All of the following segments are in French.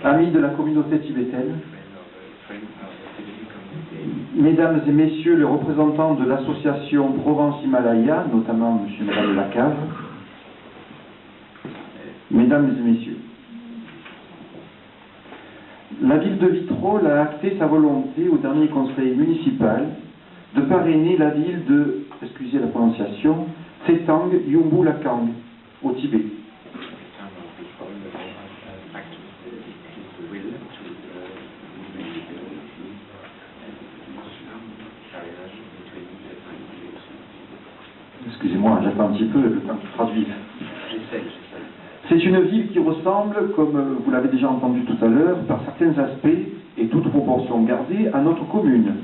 Amis de la communauté tibétaine, Mesdames et Messieurs les représentants de l'association Provence-Himalaya, notamment M. et Mme Lacave, Mesdames et Messieurs, la ville de Vitrolles a acté sa volonté au dernier conseil municipal de parrainer la ville de, excusez la prononciation, Tsetang Yumbu Lakang, au Tibet. Excusez-moi, j'attends un petit peu le temps que je traduise. C'est une ville qui ressemble, comme vous l'avez déjà entendu tout à l'heure, par certains aspects et toutes proportions gardées, à notre commune.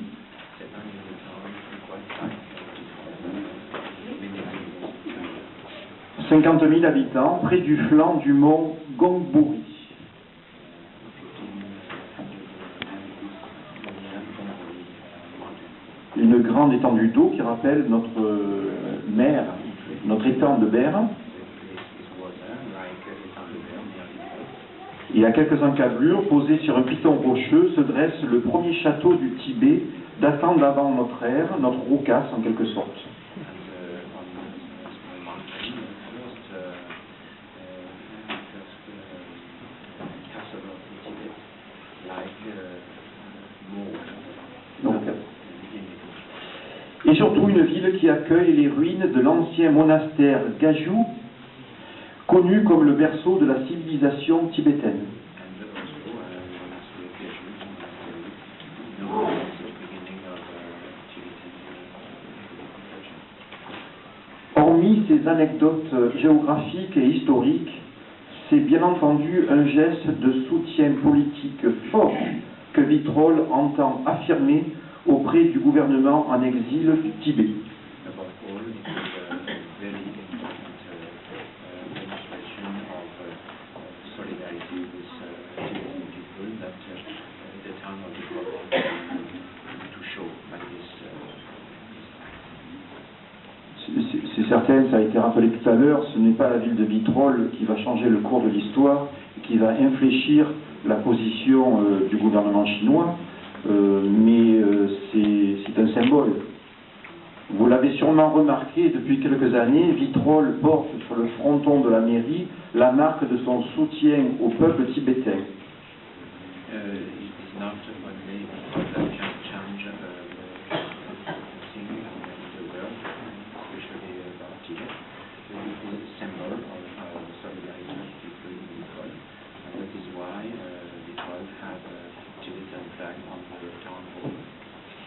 50 000 habitants, près du flanc du mont Gongburi. Une grande étendue d'eau qui rappelle notre mer, notre étang de Berre. Et à quelques encablures, posées sur un piton rocheux, se dresse le premier château du Tibet, datant d'avant notre ère, notre roucasse en quelque sorte. Et surtout une ville qui accueille les ruines de l'ancien monastère Gaju, connu comme le berceau de la civilisation tibétaine. Hormis ces anecdotes géographiques et historiques, c'est bien entendu un geste de soutien politique fort que Vitrolles entend affirmer auprès du gouvernement en exil du Tibet. C'est certain, ça a été rappelé tout à l'heure, ce n'est pas la ville de Vitrolles qui va changer le cours de l'histoire, qui va infléchir la position du gouvernement chinois, mais c'est un symbole. Vous l'avez sûrement remarqué, depuis quelques années, Vitrolles porte sur le fronton de la mairie la marque de son soutien au peuple tibétain.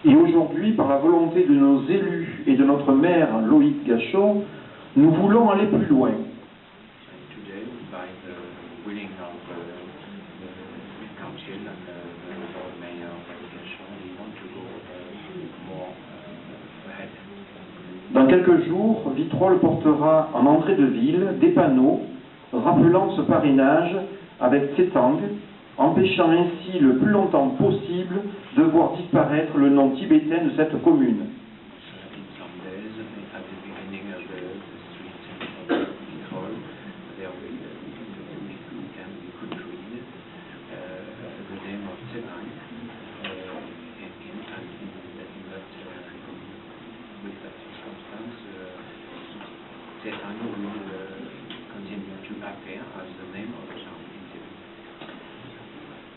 Et aujourd'hui, par la volonté de nos élus et de notre maire Loïc Gachon, nous voulons aller plus loin. Dans quelques jours, Vitrolles portera en entrée de ville des panneaux rappelant ce parrainage avec Tsetang, empêchant ainsi le plus longtemps possible de voir disparaître le nom tibétain de cette commune.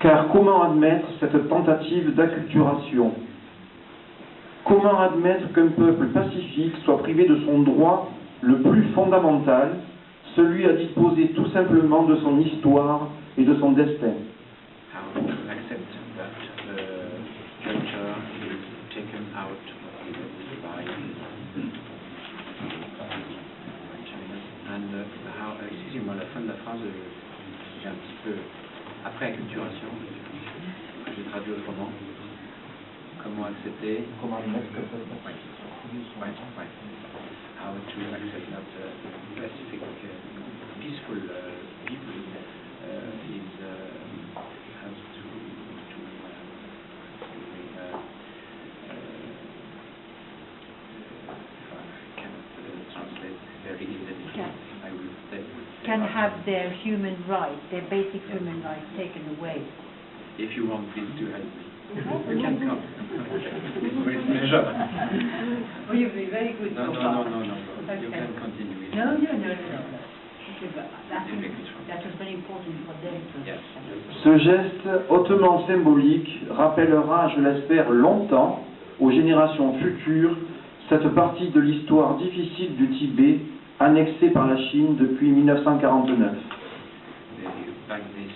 Car comment admettre cette tentative d'acculturation? Comment admettre qu'un peuple pacifique soit privé de son droit le plus fondamental, celui à disposer tout simplement de son histoire et de son destin? Excusez-moi, la fin de la phrase, j'ai un petit peu... Après acculturation, je vais traduire autrement. Comment accepter? Comment admettre que How to accept that Pacific, peaceful people has to cannot translate very easily. I will say can have their human rights, their basic human rights taken away. If you want this to help me, you can come. But it's my job. Oh, you've been very good No, so no, far. no, no, no. You Okay. can continue. No. That was very important for them to Yes. understand. Ce geste hautement symbolique rappellera, je l'espère, longtemps aux générations futures cette partie de l'histoire difficile du Tibet annexée par la Chine depuis 1949. Like this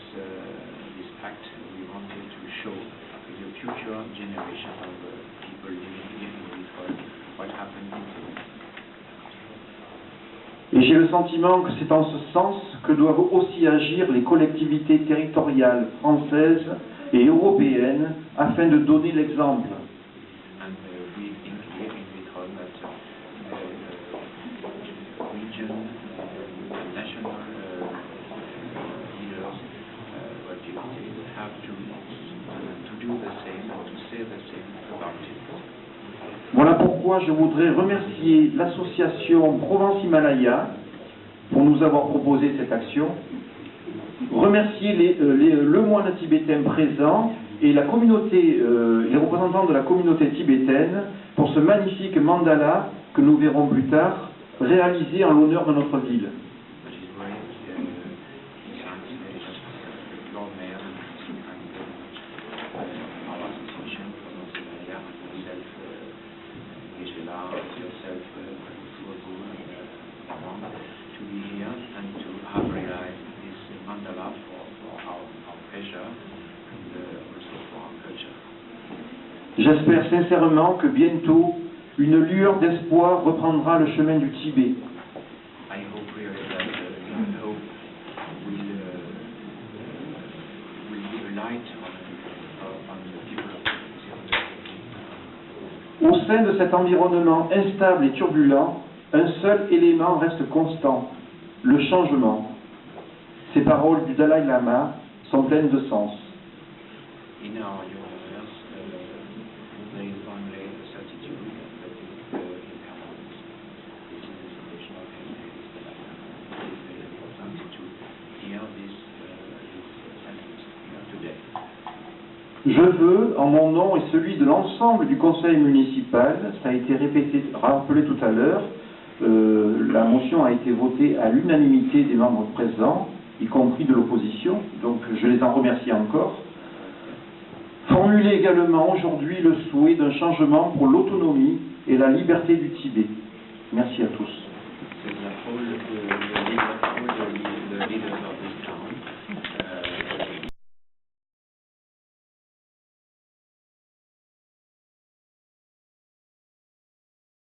act, we wanted to show to the future generation of people living in this world what happened in Tibet. Et j'ai le sentiment que c'est en ce sens que doivent aussi agir les collectivités territoriales françaises et européennes afin de donner l'exemple. And we think here in Vitron that region, national leaders, have to do the same and to say the same about it. Voilà pourquoi je voudrais remercier l'association Provence-Himalaya pour nous avoir proposé cette action, remercier le moine tibétain présent et la communauté, les représentants de la communauté tibétaine pour ce magnifique mandala que nous verrons plus tard, réalisé en l'honneur de notre ville. To be here and to have realized this mandala for our pleasure and also for our culture. J'espère sincèrement que bientôt, une lueur d'espoir reprendra le chemin du Tibet. I hope really that the hope will give a light on the people of Tibet. Au sein de cet environnement instable et turbulent, un seul élément reste constant, le changement. Ces paroles du Dalai Lama sont pleines de sens. In our universe, there is only a certitude that is impermanence. This is the situation of him. It is very important to hear this sentence today. Je veux, en mon nom et celui de l'ensemble du conseil municipal, ça a été rappelé tout à l'heure, la motion a été votée à l'unanimité des membres présents, y compris de l'opposition, donc je les en remercie encore. Formuler également aujourd'hui le souhait d'un changement pour l'autonomie et la liberté du Tibet. Merci à tous. C'est la parole de